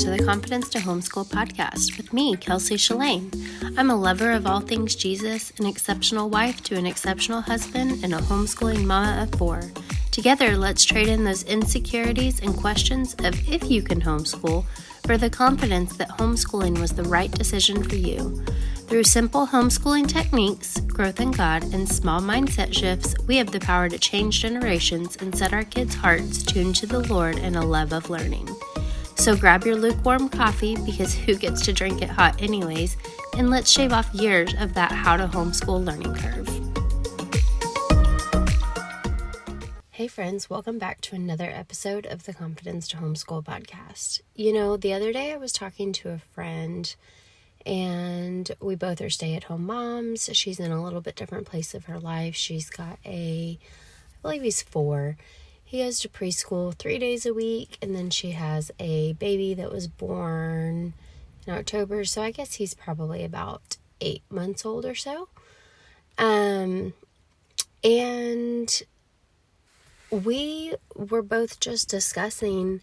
to the Confidence to Homeschool podcast with me, Kelsey Shalane. I'm a lover of all things Jesus, an exceptional wife to an exceptional husband, and a homeschooling mama of 4. Together, let's trade in those insecurities and questions of if you can homeschool for the confidence that homeschooling was the right decision for you. Through simple homeschooling techniques, growth in God, and small mindset shifts, we have the power to change generations and set our kids' hearts tuned to the Lord and a love of learning. So grab your lukewarm coffee, because who gets to drink it hot anyways, and let's shave off years of that how to homeschool learning curve. Hey friends, welcome back to another episode of the Confidence to Homeschool podcast. You know, the other day I was talking to a friend, and we both are stay-at-home moms. She's in a little bit different place of her life. She's got I believe he's 4. He goes to preschool 3 days a week, and then she has a baby that was born in October, so I guess he's probably about 8 months old or so. And we were both just discussing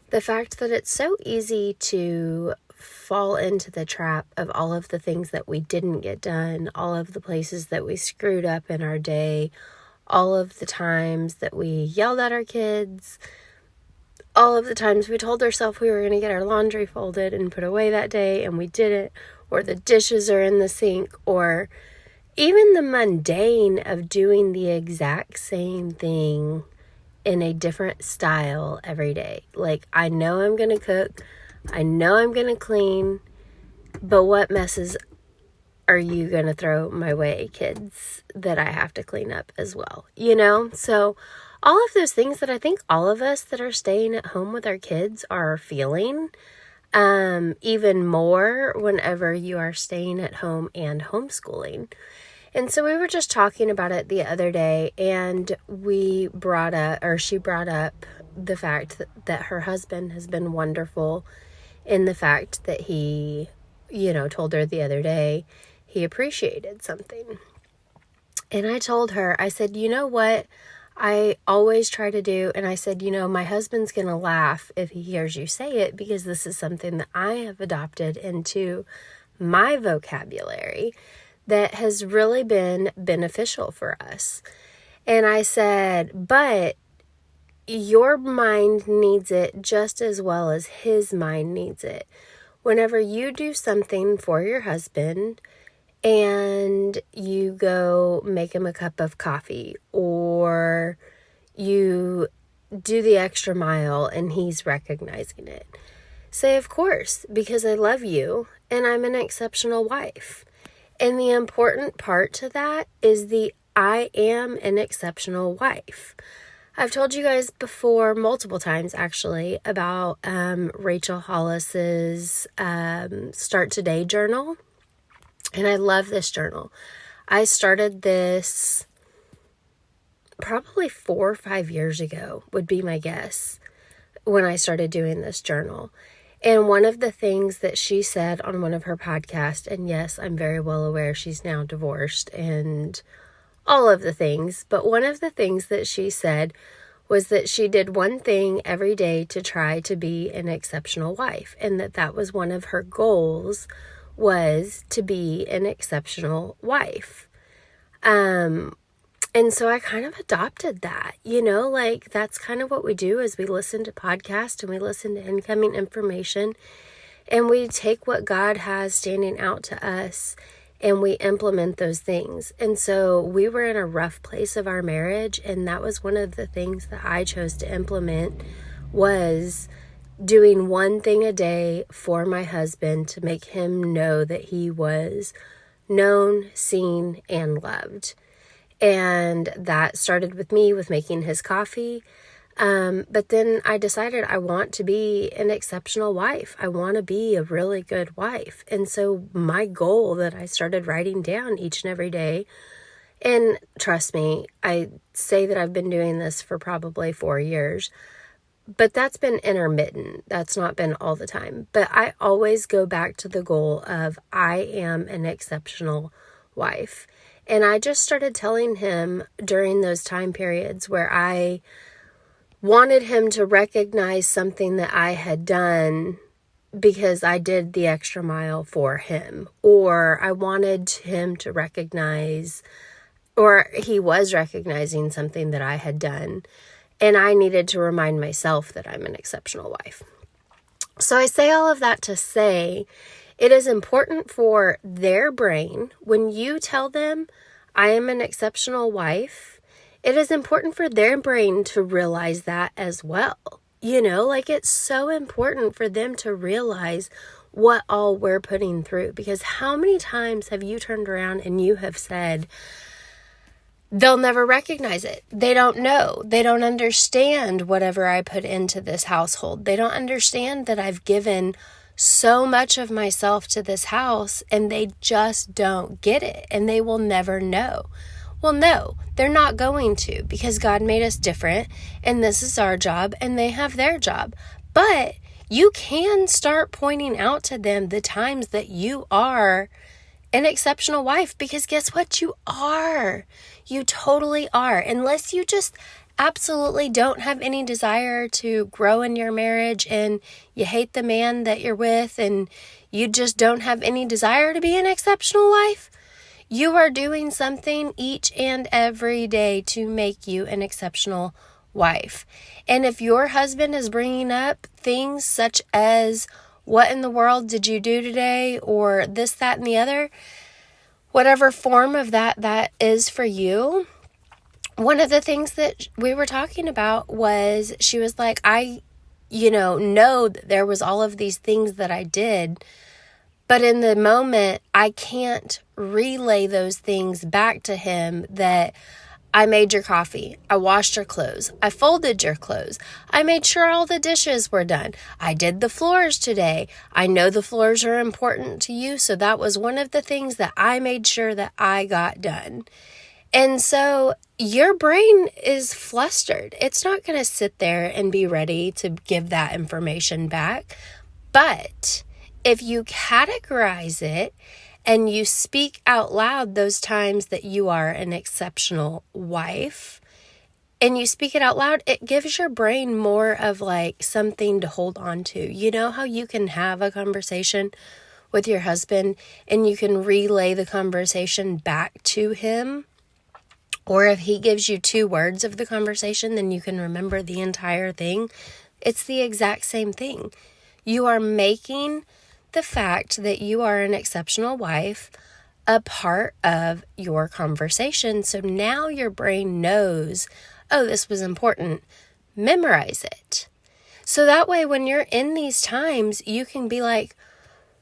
the fact that it's so easy to fall into the trap of all of the things that we didn't get done, all of the places that we screwed up in our day, all of the times that we yelled at our kids, all of the times we told ourselves we were going to get our laundry folded and put away that day and we didn't, or the dishes are in the sink, or even the mundane of doing the exact same thing in a different style every day. Like, I know I'm going to cook, I know I'm going to clean, but what messes are you going to throw my way, kids, that I have to clean up as well? You know? So all of those things that I think all of us that are staying at home with our kids are feeling, even more whenever you are staying at home and homeschooling. And so we were just talking about it the other day, and she brought up the fact that her husband has been wonderful in the fact that he, told her the other day he appreciated something. And I told her, I said, you know what I always try to do? And I said, my husband's going to laugh if he hears you say it, because this is something that I have adopted into my vocabulary that has really been beneficial for us. And I said, but your mind needs it just as well as his mind needs it. Whenever you do something for your husband and you go make him a cup of coffee, or you do the extra mile and he's recognizing it, say, of course, because I love you and I'm an exceptional wife. And the important part to that is I am an exceptional wife. I've told you guys before, multiple times actually, about Rachel Hollis's Start Today journal. And I love this journal. I started this probably 4 or 5 years ago, would be my guess, when I started doing this journal. And one of the things that she said on one of her podcasts, and yes, I'm very well aware she's now divorced and all of the things, but one of the things that she said was that she did one thing every day to try to be an exceptional wife, and that was one of her goals, was to be an exceptional wife. And so I kind of adopted that, that's kind of what we do is we listen to podcasts and we listen to incoming information, and we take what God has standing out to us and we implement those things. And so we were in a rough place of our marriage, and that was one of the things that I chose to implement, was doing one thing a day for my husband to make him know that he was known, seen, and loved. And that started with me with making his coffee. But then I decided I want to be an exceptional wife. I want to be a really good wife. And so my goal that I started writing down each and every day, and trust me, I say that I've been doing this for probably 4 years, but that's been intermittent. That's not been all the time. But I always go back to the goal of I am an exceptional wife. And I just started telling him during those time periods where I wanted him to recognize something that I had done because I did the extra mile for him, or I wanted him to recognize, or he was recognizing something that I had done, and I needed to remind myself that I'm an exceptional wife. So I say all of that to say it is important for their brain, when you tell them I am an exceptional wife, it is important for their brain to realize that as well. It's so important for them to realize what all we're putting through. Because how many times have you turned around and you have said, they'll never recognize it. They don't know. They don't understand whatever I put into this household. They don't understand that I've given so much of myself to this house, and they just don't get it, and they will never know. Well, no, they're not going to, because God made us different, and this is our job, and they have their job. But you can start pointing out to them the times that you are an exceptional wife, because guess what? You are. You totally are. Unless you just absolutely don't have any desire to grow in your marriage, and you hate the man that you're with, and you just don't have any desire to be an exceptional wife, you are doing something each and every day to make you an exceptional wife. And if your husband is bringing up things such as, what in the world did you do today? Or this, that, and the other, whatever form of that is for you. One of the things that we were talking about was, she was like, I know that there was all of these things that I did, but in the moment, I can't relay those things back to him, that I made your coffee, I washed your clothes, I folded your clothes, I made sure all the dishes were done, I did the floors today. I know the floors are important to you, so that was one of the things that I made sure that I got done. And so your brain is flustered. It's not going to sit there and be ready to give that information back. But if you categorize it and you speak out loud those times that you are an exceptional wife, and you speak it out loud, it gives your brain more of like something to hold on to. You know how you can have a conversation with your husband and you can relay the conversation back to him? Or if he gives you 2 words of the conversation, then you can remember the entire thing. It's the exact same thing. You are making the fact that you are an exceptional wife a part of your conversation. So now your brain knows, oh, this was important. Memorize it. So that way, when you're in these times, you can be like,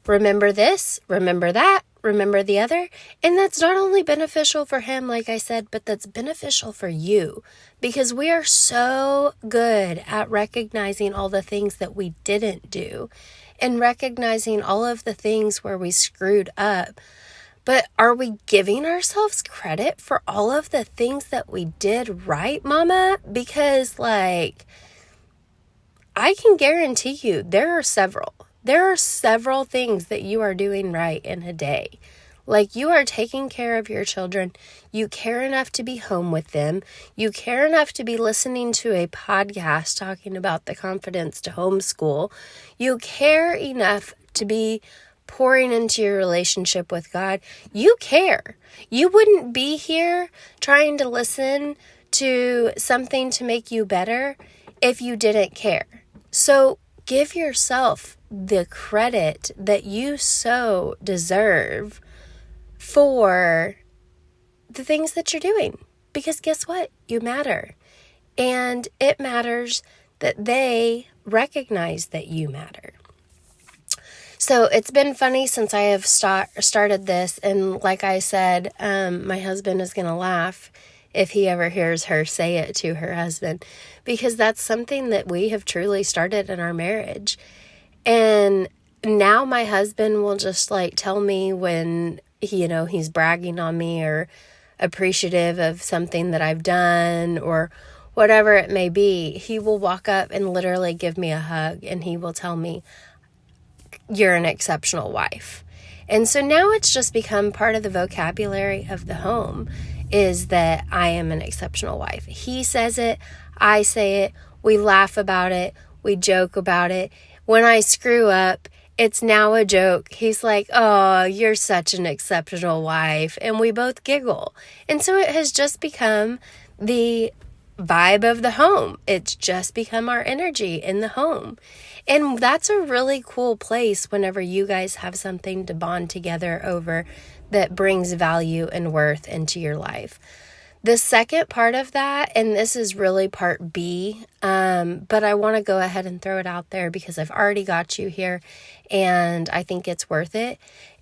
remember this, remember that, remember the other. And that's not only beneficial for him, like I said, but that's beneficial for you, because we are so good at recognizing all the things that we didn't do and recognizing all of the things where we screwed up. But are we giving ourselves credit for all of the things that we did right, Mama? Because I can guarantee you there are several things that you are doing right in a day. Like, you are taking care of your children. You care enough to be home with them. You care enough to be listening to a podcast talking about the confidence to homeschool. You care enough to be pouring into your relationship with God. You care. You wouldn't be here trying to listen to something to make you better if you didn't care. So give yourself the credit that you so deserve for the things that you're doing. Because guess what? You matter. And it matters that they recognize that you matter. So it's been funny since I have started this. And like I said, my husband is going to laugh if he ever hears her say it to her husband, because that's something that we have truly started in our marriage. And now my husband will just tell me when he's bragging on me or appreciative of something that I've done or whatever it may be. He will walk up and literally give me a hug, and he will tell me, you're an exceptional wife. And so now it's just become part of the vocabulary of the home, is that I am an exceptional wife. He says it, I say it, we laugh about it, we joke about it. When I screw up, it's now a joke. He's like, "Oh, you're such an exceptional wife." And we both giggle. And so it has just become the vibe of the home. It's just become our energy in the home. And that's a really cool place whenever you guys have something to bond together over that brings value and worth into your life. The second part of that, and this is really part B, but I want to go ahead and throw it out there because I've already got you here and I think it's worth it,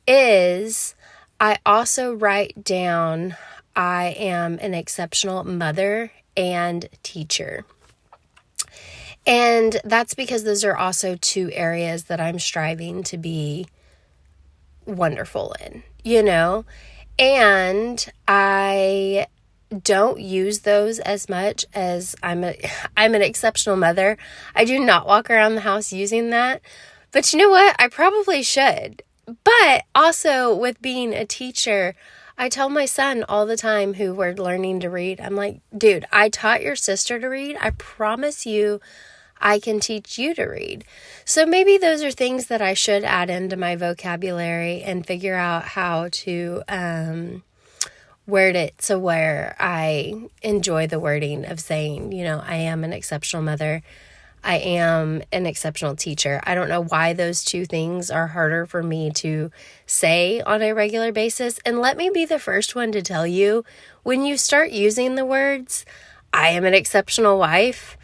is I also write down I am an exceptional mother and teacher. And that's because those are also two areas that I'm striving to be wonderful in, and I don't use those as much as I'm an exceptional mother. I do not walk around the house using that, but you know what? I probably should. But also with being a teacher, I tell my son all the time who we're learning to read, I'm like, dude, I taught your sister to read. I promise you I can teach you to read. So maybe those are things that I should add into my vocabulary and figure out how to word it so where I enjoy the wording of saying, I am an exceptional mother. I am an exceptional teacher. I don't know why those two things are harder for me to say on a regular basis. And let me be the first one to tell you, when you start using the words, I am an exceptional wife,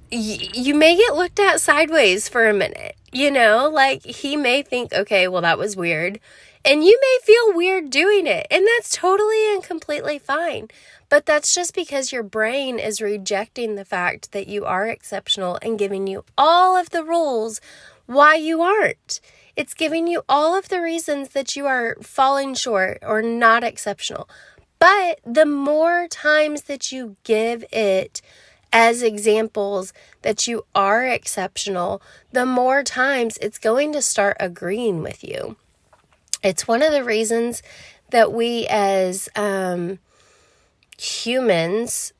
you may get looked at sideways for a minute, like he may think, okay, well, that was weird. And you may feel weird doing it. And that's totally and completely fine. But that's just because your brain is rejecting the fact that you are exceptional and giving you all of the rules why you aren't. It's giving you all of the reasons that you are falling short or not exceptional. But the more times that you give it as examples that you are exceptional, the more times it's going to start agreeing with you. It's one of the reasons that we as humans,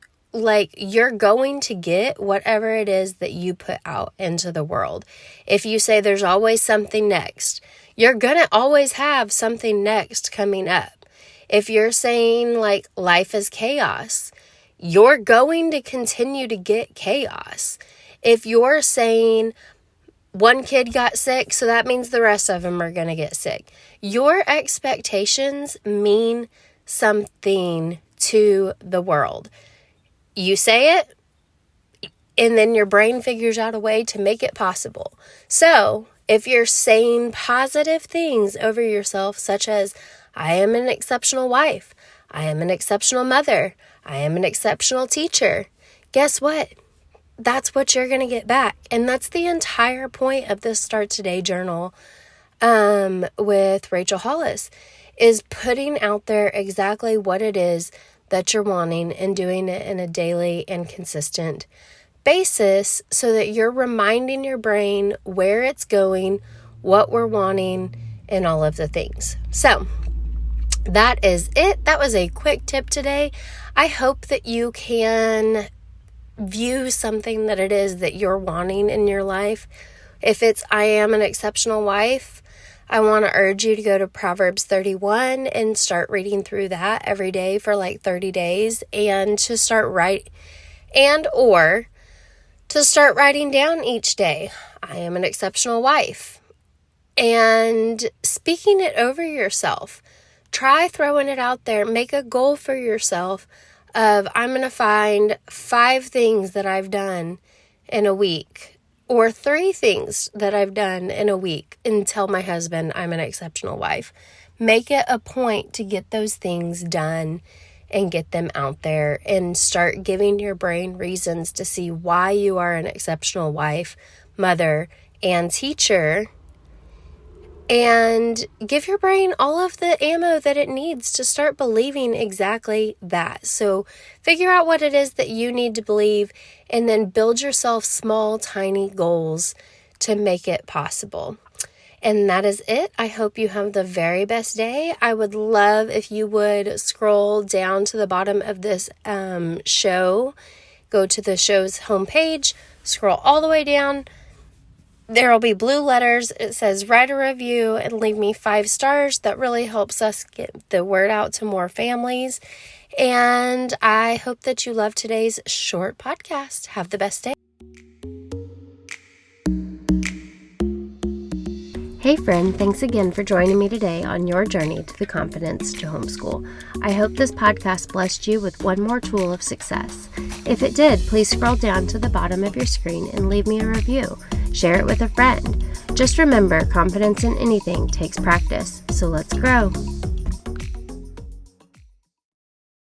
you're going to get whatever it is that you put out into the world. If you say there's always something next, you're going to always have something next coming up. If you're saying life is chaos, you're going to continue to get chaos. If you're saying one kid got sick, so that means the rest of them are going to get sick. Your expectations mean something to the world. You say it, and then your brain figures out a way to make it possible. So if you're saying positive things over yourself, such as, I am an exceptional wife, I am an exceptional mother, I am an exceptional teacher, guess what? That's what you're going to get back. And that's the entire point of this Start Today journal with Rachel Hollis, is putting out there exactly what it is that you're wanting and doing it in a daily and consistent basis so that you're reminding your brain where it's going, what we're wanting, and all of the things. So that is it. That was a quick tip today. I hope that you can view something that it is that you're wanting in your life. If it's, I am an exceptional wife, I want to urge you to go to Proverbs 31 and start reading through that every day for 30 days and to start to start writing down each day, I am an exceptional wife, and speaking it over yourself. Try throwing it out there. Make a goal for yourself of, I'm going to find 5 things that I've done in a week, or 3 things that I've done in a week, and tell my husband I'm an exceptional wife. Make it a point to get those things done and get them out there, and start giving your brain reasons to see why you are an exceptional wife, mother, and teacher. And give your brain all of the ammo that it needs to start believing exactly that. So figure out what it is that you need to believe, and then build yourself small, tiny goals to make it possible. And that is it. I hope you have the very best day. I would love if you would scroll down to the bottom of this show, go to the show's homepage, scroll all the way down, There will be blue letters. It says write a review and leave me 5 stars. That really helps us get the word out to more families. And I hope that you love today's short podcast. Have the best day. Hey friend, thanks again for joining me today on your journey to the confidence to homeschool. I hope this podcast blessed you with one more tool of success. If it did, please scroll down to the bottom of your screen and leave me a review. Share it with a friend. Just remember, confidence in anything takes practice, so let's grow.